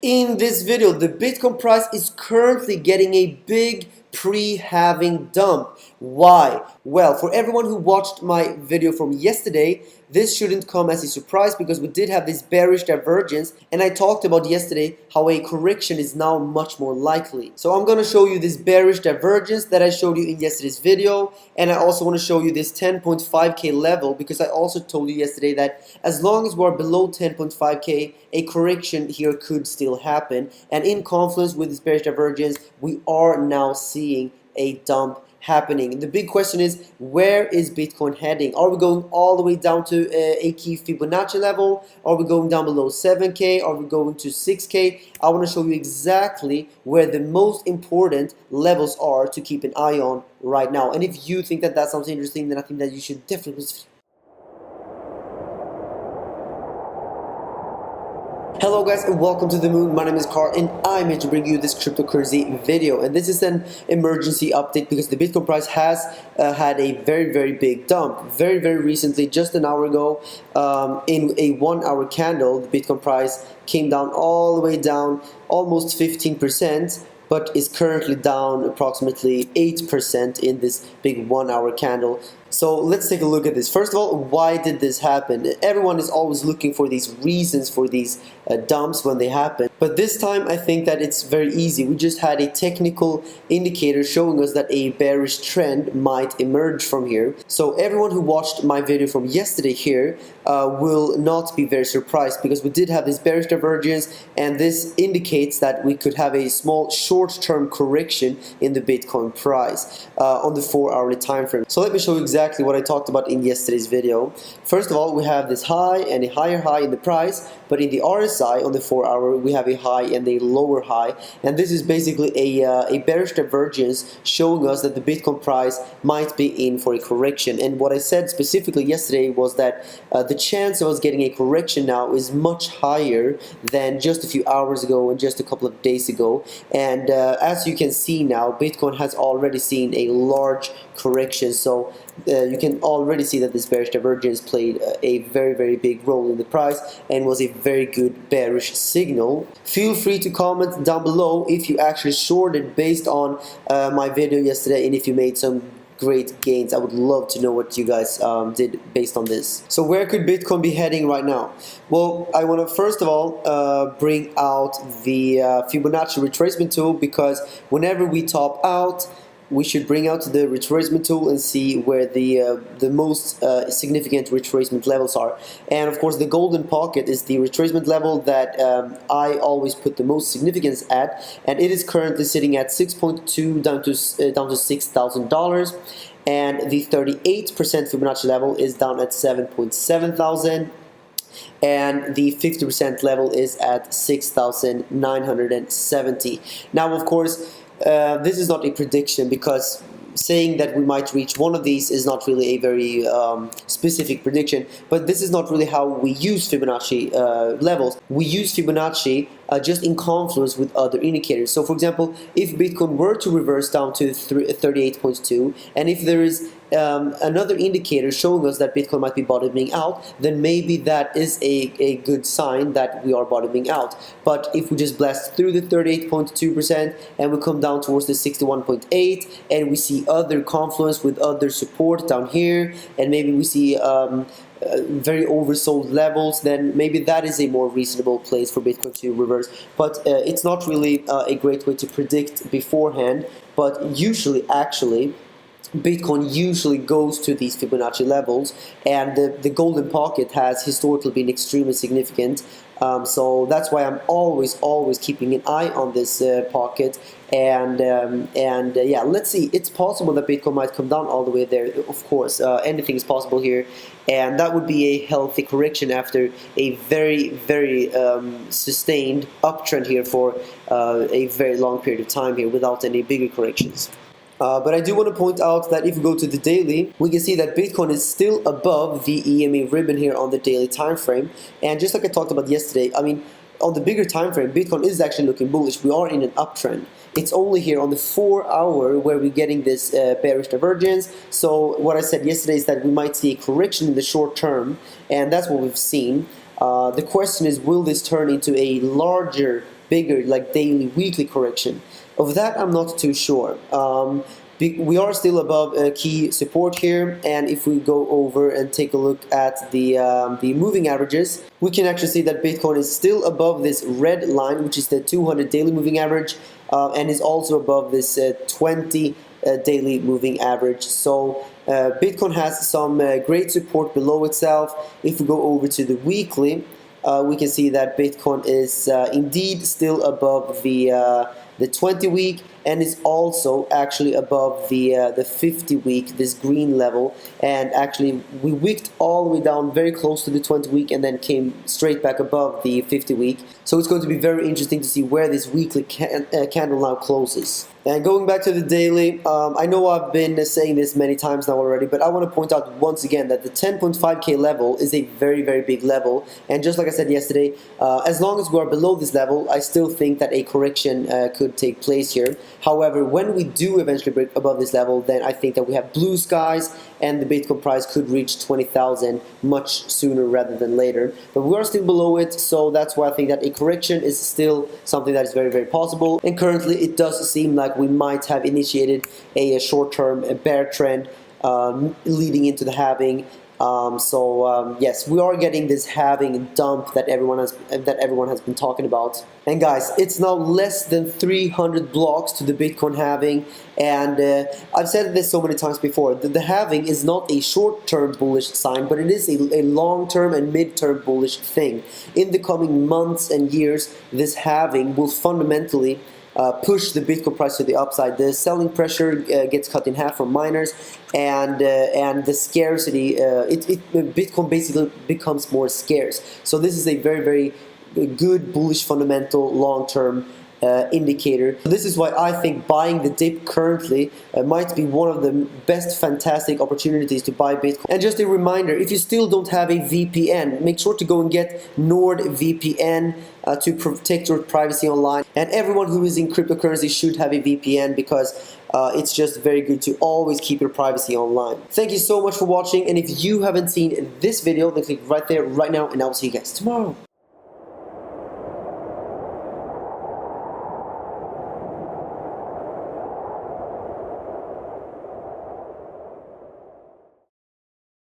In this video, the Bitcoin price is currently getting a big pre-halving dump. Why? Well, for everyone who watched my video from yesterday, this shouldn't come as a surprise because we did have this bearish divergence, and I talked about yesterday how a correction is now much more likely. So I'm going to show you this bearish divergence that I showed you in yesterday's video, and I also want to show you this 10.5k level because I also told you yesterday that as long as we're below 10.5k, a correction here could still happen. And in confluence with this bearish divergence, we are now seeing a dump happening. The big question is, where is Bitcoin heading? Are we going all the way down to a key Fibonacci level? Are we going down below 7k? Are we going to 6k? I want to show you exactly where the most important levels are to keep an eye on right now. And if you think that that sounds interesting, then I think that you should definitely. Hello guys, and welcome to the moon. My name is Carl and I'm here to bring you this cryptocurrency video, and this is an emergency update because the Bitcoin price has had a very big dump very recently. Just an hour ago, in a 1 hour candle, the Bitcoin price came down all the way down almost 15%, but is currently down approximately 8% in this big 1 hour candle. So let's take a look at this. First of all, why did this happen? Everyone is always looking for these reasons for these dumps when they happen. But this time I think that it's very easy. We just had a technical indicator showing us that a bearish trend might emerge from here. So everyone who watched my video from yesterday here will not be very surprised because we did have this bearish divergence, and this indicates that we could have a small short-term correction in the Bitcoin price on the 4-hourly time frame. So let me show you exactly what I talked about in yesterday's video. First of all, we have this high and a higher high in the price, but in the RSI on the 4-hour we have a high and a lower high, and this is basically a bearish divergence showing us that the Bitcoin price might be in for a correction. And what I said specifically yesterday was that the chance of us getting a correction now is much higher than just a few hours ago and just a couple of days ago. And as you can see now, Bitcoin has already seen a large correction. So you can already see that this bearish divergence played a very big role in the price and was a very good bearish signal. Feel free to comment down below if you actually shorted based on my video yesterday, and if you made some great gains. I would love to know what you guys did based on this. So where could Bitcoin be heading right now? Well, I want to first of all bring out the Fibonacci retracement tool, because whenever we top out, we should bring out the retracement tool and see where the most significant retracement levels are. And of course, the golden pocket is the retracement level that I always put the most significance at, and it is currently sitting at 6.2 down to $6,000, and the 38% Fibonacci level is down at 7.7 thousand. And the 50% level is at 6,970. Now, of course, this is not a prediction, because saying that we might reach one of these is not really a very specific prediction, but this is not really how we use Fibonacci levels. We use Fibonacci just in confluence with other indicators. So for example, if Bitcoin were to reverse down to 38.2, and if there is another indicator showing us that Bitcoin might be bottoming out, then maybe that is a good sign that we are bottoming out. But if we just blast through the 38.2% and we come down towards the 61.8, and we see other confluence with other support down here, and maybe we see very oversold levels, then maybe that is a more reasonable place for Bitcoin to reverse. But it's not really a great way to predict beforehand, but usually actually Bitcoin usually goes to these Fibonacci levels, and the golden pocket has historically been extremely significant. So that's why I'm always keeping an eye on this pocket, and yeah, let's see. It's possible that Bitcoin might come down all the way there. Of course, anything is possible here, and that would be a healthy correction after a very sustained uptrend here for a very long period of time here without any bigger corrections. But I do want to point out that if we go to the daily, we can see that Bitcoin is still above the EMA ribbon here on the daily time frame. And just like I talked about yesterday, I mean, on the bigger time frame, Bitcoin is actually looking bullish. We are in an uptrend. It's only here on the 4-hour where we're getting this bearish divergence. So what I said yesterday is that we might see a correction in the short term, and that's what we've seen. The question is, will this turn into a larger bigger, like daily, weekly correction. Of that, I'm not too sure. We are still above key support here, and if we go over and take a look at the moving averages, we can actually see that Bitcoin is still above this red line, which is the 200 daily moving average, and is also above this 20 daily moving average. So Bitcoin has some great support below itself. If we go over to the weekly, we can see that Bitcoin is indeed still above the 20 week, and is also actually above the 50 week, this green level. And actually we wicked all the way down very close to the 20 week and then came straight back above the 50 week. So it's going to be very interesting to see where this weekly candle now closes. And going back to the daily, I know I've been saying this many times now already, but I want to point out once again that the 10.5k level is a very, very big level. And just like I said yesterday, as long as we are below this level, I still think that a correction could take place here. However, when we do eventually break above this level, then I think that we have blue skies and the Bitcoin price could reach 20,000 much sooner rather than later. But we are still below it, so that's why I think that a correction is still something that is very, very possible. And currently it does seem like we might have initiated a short-term bear trend leading into the halving. Yes, we are getting this halving dump that everyone has been talking about. And guys, it's now less than 300 blocks to the Bitcoin halving, and I've said this so many times before. The halving is not a short-term bullish sign, but it is a long-term and mid-term bullish thing. In the coming months and years, this halving will fundamentally push the Bitcoin price to the upside. The selling pressure gets cut in half from miners, and the scarcity, Bitcoin basically becomes more scarce. So this is a very, very good bullish fundamental long-term indicator. This is why I think buying the dip currently might be one of the best fantastic opportunities to buy Bitcoin. And just a reminder, if you still don't have a VPN, make sure to go and get NordVPN to protect your privacy online. And everyone who is in cryptocurrency should have a VPN, because it's just very good to always keep your privacy online. Thank you so much for watching, and if you haven't seen this video, then click right there right now, and I'll see you guys tomorrow.